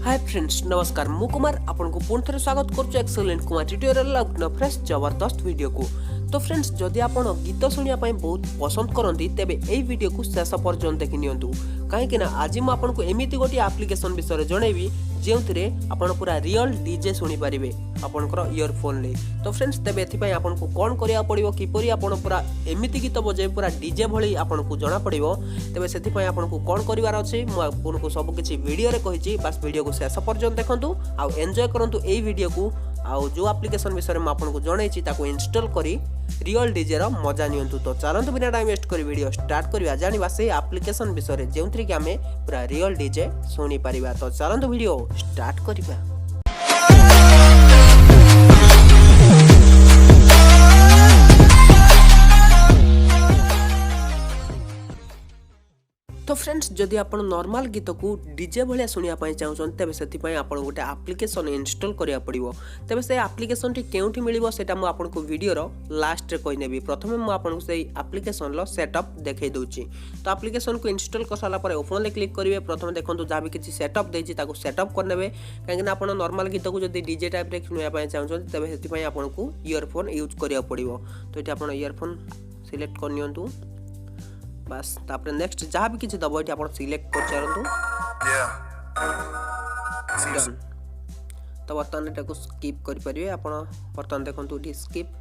Hi friends नमस्कार मु कुमार आपको पुणी थे स्वागत करुछु एक्सेलेंट कुमार ट्यूटोरियल फ्रेश जबरदस्त वीडियो को। तो फ्रेंड्स जदि आप गीत शुणा बहुत पसंद करती तेबे एई वीडियो को शेष पर्यंत देखि नियंतु कहीं आज मुझे आपको एमती गोटे एप्लिकेशन विषय जनइबी जो आप पूरा रियल डीजे शुणी पारे आपंकर इयरफोन ले। तो फ्रेंड्स तेज ए आपको कौन करा पड़ो किपरि आप पूरा एमती गीत बजे पूरा डीजे भली आपको जना पड़ो तेज से आपको कौन करार अच्छे मुझे सबकि वीडियो कही बास वीडियो को शेष पर्यंत देखूँ आउ एंजॉय करूँ यही वीडियो को आउ जो एप्लिकेशन विषय में आपको जनईची इंस्टॉल करी रियल डीजे रो मजा नियंतु। तो चलते बिना टाइम वेस्ट कर वीडियो स्टार्ट करवा जानिबा से एप्लिकेशन विषय जो कि आम पूरा रियल डीजे शुणी पारिबा। तो चलते वीडियो स्टार्ट करवा। तो फ्रेंड्स जदि आप नॉर्मल गीत को डीजे भाया शुणापी चाहूँ तेज से आप गोटे एप्लिकेशन इंस्टॉल करा पड़ो। तेज से एप्लिकेशन टी केउठी मिलिबो सेटा मु आपको वीडियोर लास्ट रे कहिनेबी। प्रथमे मु आपको से एप्लिकेशन लो सेटअप देखै दोची। तो एप्लिकेशन को इंस्टॉल कर साला पर ओपन ले क्लिक करिवे। प्रथमे देखंतु जहाँ भी किसी सेटअप देछि ताको सेटअप करनेबे कहीं आप नॉर्मल गीत को जदि डीजे टाइप रे शुणापी चाहूँ तेज से आपको इयरफोन यूज करिया पड़िबो। तो ये आप इयरफोन सिलेक्ट कर नियंतु बस तापर नेक्स्ट जहाँ भी किसी दबो आप सिलेक्ट कर चाहतु तो बर्तमान एटा को स्किप कर परिवे। आप बर्तमान देखंतु ये स्किप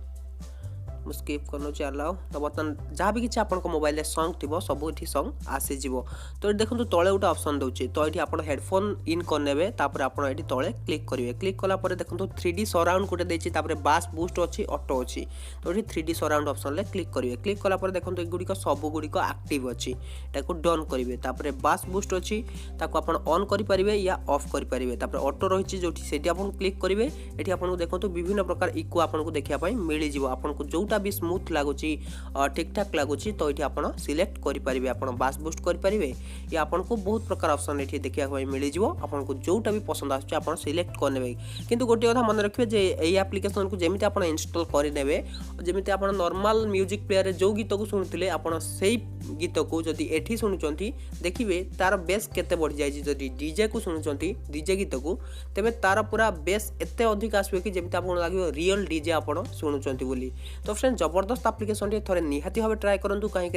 स्किप करनो अलाउ। तो बर्तमान जहाँ भी किसी आपन मोबाइल सॉन्ग थी सब ये सॉन्ग आसीजिवो। तो देखो तले गोटे ऑप्शन दूसरी तो ये आप हेडफोन इन करने तापर आप तले क्लिक करेंगे। क्लिक कलापर देखो 3D सराउंड गोटे देती बास बूस्ट अच्छी ऑटो अच्छी। तो ये 3D सराउंड ऑप्शन क्लिक करेंगे। क्लिक कलापर देखो युड़िक सबुगुड़िक एक्टिव अच्छी ताको डन करेंगे। तापर बास बूस्ट अच्छी ताको आप ऑन करेंगे या ऑफ करेंगे। तापर ऑटो रही जो आप क्लिक करेंगे ये आपको देखो विभिन्न प्रकार इको आपको देखा मिल जाव आपको जोटा भी स्मूथ लगुच ठीक ठाक लगुच। तो ये आप सिलेक्ट करेंगे आप बास बूस्ट करेंगे या आपको बहुत प्रकार ऑप्शन ये देखा मिल जाव आपको जोटा भी पसंद आप सिलेक्ट करने। किंतु गोटे कथा मन रखिए जे ये एप्लिकेशन को जमी आप इंस्टॉल करेंगे जमी आप नॉर्मल म्यूजिक प्लेयर जो गीत को शुणुते आप गीत को जदि एठी शुणुचंती देखिए तार बेस केते बढ़ी जाइए। जदि डीजे को शुणुचंती डीजे गीत को तेबे तार पूरा बेस एते अधिक आसबे कि जमी आपको लगे रियल डीजे आप शुणुचंती बोली। तो फ्रेंड्स जबरदस्त एप्लिकेशन टे थोड़े निहाती भाव ट्राए करूँ कहीं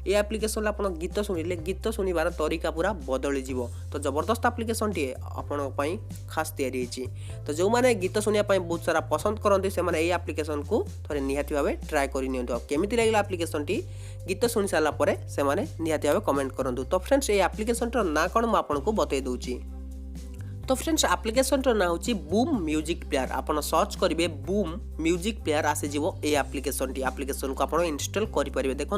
ये एप्लिकेशन आप गीत शुणिले गीत शुणवार तरीका पूरा बदली जीव। तो जबरदस्त एप्लिकेशन टे आपंपाई खास तैयारी होती। तो जो मैंने गीत शुणापी बहुत सारा पसंद करते से ये एप्लिकेशन को थोड़े निहाती भाव ट्राए करनी केमी लगे एप्लिकेशन टी गीत शुणी सारापर से निहाती भाव कमेंट करूँ। तो फ्रेंड्स ये एप्लिकेशन ना कौन मुझे बतई दूची। तो फ्रेंड्स एप्लिकेशन ना हूँ बूम म्यूजिक प्लेयर आप सर्च करेंगे बूम म्यूजिक प्लेयर आसीज ये एप्लिकेशन को आप इंस्टॉल करेंगे। देखो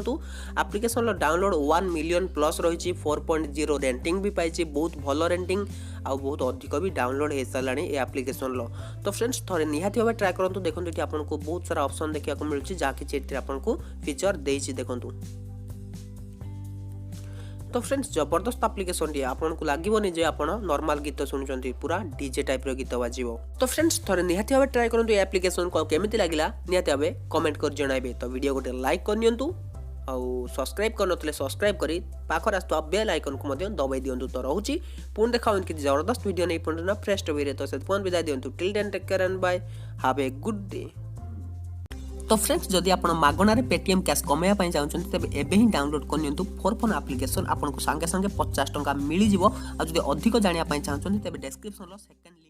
एप्लिकेशन डाउनलोड 1 मिलियन प्लस रही 4.0 रेटिंग भी पाई बहुत भल रेटिंग आ बहुत अधिक भी डाउनलोड हो सारा ये एप्लिकेशन। तो फ्रेंड्स थोड़े निहाती भाव ट्राए करूँ। देखो ये आपको बहुत सारा ऑप्शन देखा मिलूँ जहाँ कि आपको फीचर देती देखूँ। तो फ्रेंड्स जबरदस्त एप्लिकेशन टी आपको लगभग जे आप नॉर्मल गीत शुणुंट पूरा डीजे टाइप रो गीत बाजिबो। तो फ्रेंड्स थोड़े निहाती भाव ट्राए करूँ ये एप्लिकेशन को केमिति लागला निहाती भाव कमेंट कर जणाइबे। तो वीडियो गोटे लाइक कर नियंतु आउ सब्सक्राइब करनथले सब्सक्राइब करी पाखर आसुवा बेल आइकन को मध्य दबाई दियंतु। तो रहूची पुणी देखा कि जबरदस्त वीडियो नहीं पड़ना फ्रेश टॉपिक तो से फोन विदाई दियंतु। Till then take care and bye have a good day. तो फ्रेंड्स जदि आप मागणार पेटीएम कैश कमाइबा चाहते तेज एबे ही डाउनलोड करनियंतु फोर फोन एप्लिकेशन आपको सांगे सांगे 50 टंका मिल जिवो। आ जदि अधिक जानिया चाहते तेज डिस्क्रिप्शन सेकंड